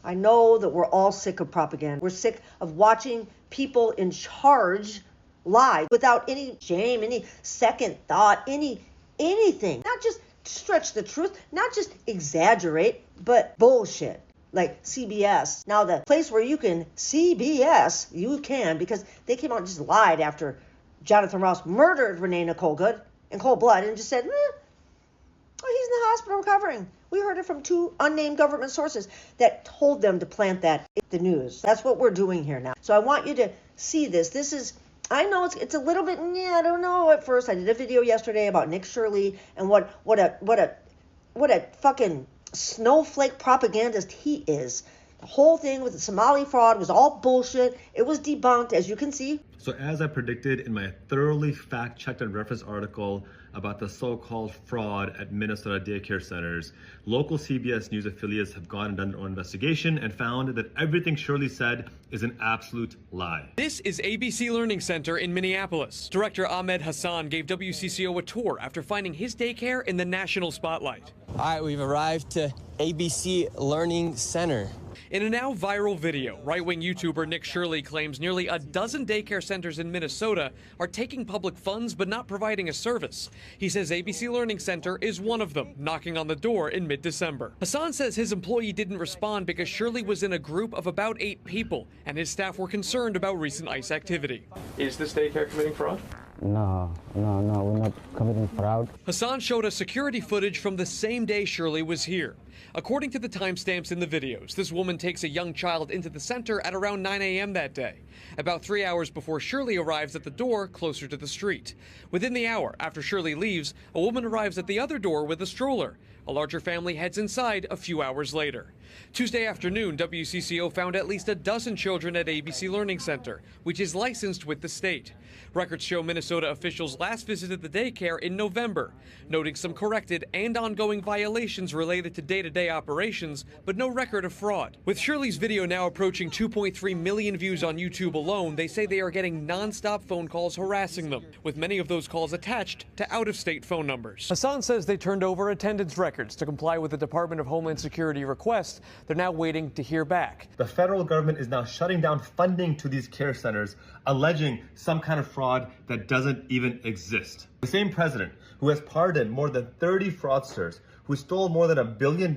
I know that we're all sick of propaganda. We're sick of watching people in charge lie without any shame, any second thought, anything. Not just stretch the truth, not just exaggerate, but bullshit. Like CBS. Now the place where you can CBS, you can, because they came out and just lied after Jonathan Ross murdered Renee Nicole Good in cold blood and just said, oh, he's in the hospital recovering. We heard it from 2 unnamed government sources that told them to plant that in the news. That's what we're doing here now. So I want you to see this. This is, I know it's a little bit, I don't know at first. I did a video yesterday about Nick Shirley and what a fucking snowflake propagandist he is. The whole thing with the Somali fraud was all bullshit. It was debunked, as you can see. So as I predicted in my thoroughly fact-checked and referenced article about the so-called fraud at Minnesota daycare centers, local CBS News affiliates have gone and done their own investigation and found that everything Shirley said is an absolute lie. This is ABC Learning Center in Minneapolis. Director Ahmed Hassan gave WCCO a tour after finding his daycare in the national spotlight. All right, we've arrived to ABC Learning Center. In a now viral video, right-wing YouTuber Nick Shirley claims nearly a dozen daycare centers in Minnesota are taking public funds but not providing a service. He says ABC Learning Center is one of them, knocking on the door in mid-December. Hassan says his employee didn't respond because Shirley was in a group of about 8 people, and his staff were concerned about recent ICE activity. Is this daycare committing fraud? No, we're not committing fraud. Hassan showed us security footage from the same day Shirley was here. According to the timestamps in the videos, this woman takes a young child into the center at around 9 a.m. that day, about 3 hours before Shirley arrives at the door closer to the street. Within the hour after Shirley leaves, a woman arrives at the other door with a stroller. A larger family heads inside a few hours later. Tuesday afternoon, WCCO found at least a dozen children at ABC Learning Center, which is licensed with the state. Records show Minnesota officials last visited the daycare in November, noting some corrected and ongoing violations related to day-to-day operations, but no record of fraud. With Shirley's video now approaching 2.3 million views on YouTube alone, they say they are getting non-stop phone calls harassing them, with many of those calls attached to out-of-state phone numbers. Hassan says they turned over attendance records to comply with the Department of Homeland Security request. They're now waiting to hear back. The federal government is now shutting down funding to these care centers, alleging some kind of fraud that doesn't even exist. The same president who has pardoned more than 30 fraudsters who stole more than $1 billion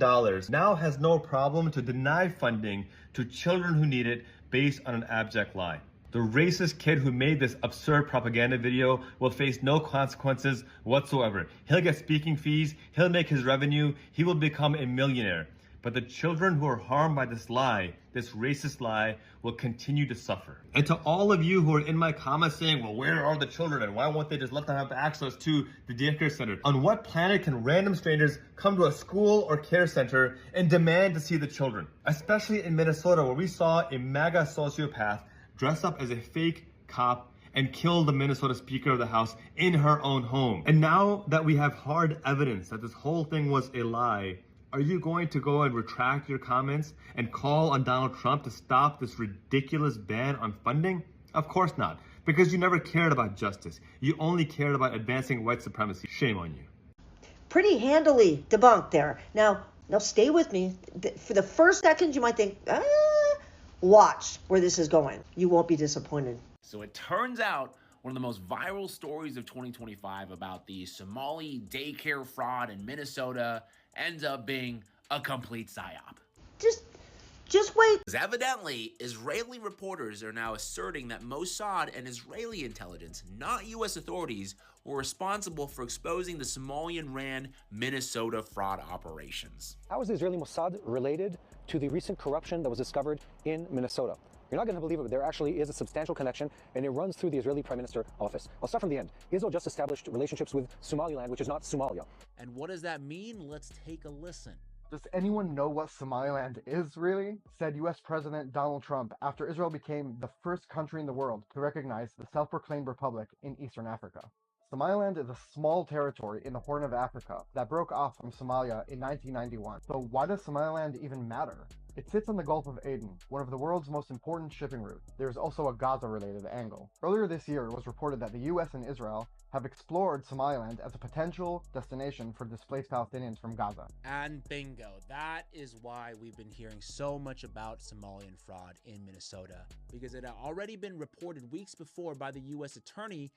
now has no problem to deny funding to children who need it based on an abject lie. The racist kid who made this absurd propaganda video will face no consequences whatsoever. He'll get speaking fees, he'll make his revenue, he will become a millionaire. But the children who are harmed by this lie, this racist lie, will continue to suffer. And to all of you who are in my comments saying, well, where are the children and why won't they just let them have access to the daycare center? On what planet can random strangers come to a school or care center and demand to see the children? Especially in Minnesota, where we saw a MAGA sociopath dress up as a fake cop and kill the Minnesota Speaker of the House in her own home. And now that we have hard evidence that this whole thing was a lie, are you going to go and retract your comments and call on Donald Trump to stop this ridiculous ban on funding? Of course not, because you never cared about justice. You only cared about advancing white supremacy. Shame on you. Pretty handily debunked there. Now stay with me. For the first second, you might think, watch where this is going. You won't be disappointed. So it turns out one of the most viral stories of 2025 about the Somali daycare fraud in Minnesota ends up being a complete psyop. Just wait. Evidently, Israeli reporters are now asserting that Mossad and Israeli intelligence, not U.S. authorities, were responsible for exposing the Somalian-ran Minnesota fraud operations. How is the Israeli Mossad related to the recent corruption that was discovered in Minnesota? You're not going to believe it, but there actually is a substantial connection, and it runs through the Israeli Prime Minister office. I'll start from the end. Israel just established relationships with Somaliland, which is not Somalia. And what does that mean? Let's take a listen. Does anyone know what Somaliland is, really? Said U.S. President Donald Trump after Israel became the first country in the world to recognize the self-proclaimed republic in Eastern Africa. Somaliland is a small territory in the Horn of Africa that broke off from Somalia in 1991. So why does Somaliland even matter? It sits on the Gulf of Aden, one of the world's most important shipping routes. There's also a Gaza-related angle. Earlier this year, it was reported that the US and Israel have explored Somaliland as a potential destination for displaced Palestinians from Gaza. And bingo, that is why we've been hearing so much about Somalian fraud in Minnesota, because it had already been reported weeks before by the US attorney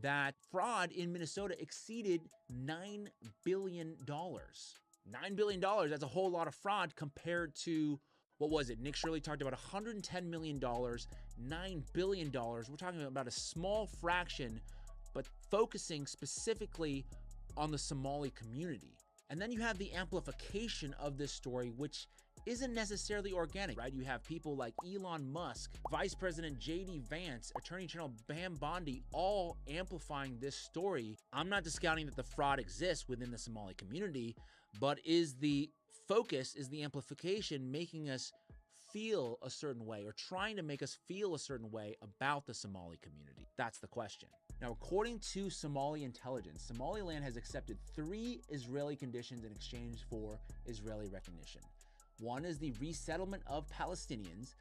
that fraud in Minnesota exceeded $9 billion. $9 billion, that's a whole lot of fraud compared to, what was it? Nick Shirley talked about $110 million, $9 billion. We're talking about a small fraction, but focusing specifically on the Somali community. And then you have the amplification of this story, which isn't necessarily organic, right? You have people like Elon Musk, Vice President J.D. Vance, Attorney General Pam Bondi, all amplifying this story. I'm not discounting that the fraud exists within the Somali community, but is the focus, is the amplification making us feel a certain way, or trying to make us feel a certain way about the Somali community? That's the question. Now, according to Somali intelligence, Somaliland has accepted 3 Israeli conditions in exchange for Israeli recognition. 1 is the resettlement of Palestinians.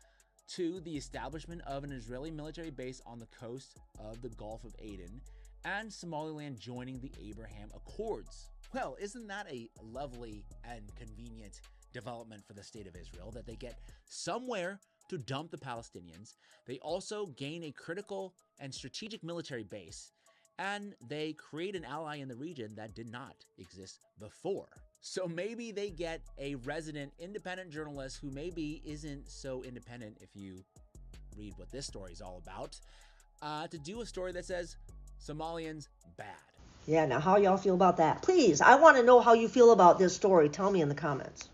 2, the establishment of an Israeli military base on the coast of the Gulf of Aden, and Somaliland joining the Abraham Accords. Well, isn't that a lovely and convenient development for the state of Israel, that they get somewhere to dump the Palestinians? They also gain a critical and strategic military base, and they create an ally in the region that did not exist before. So maybe they get a resident independent journalist who maybe isn't so independent, if you read what this story is all about, to do a story that says Somalians bad. Yeah, now how y'all feel about that? Please, I want to know how you feel about this story. Tell me in the comments.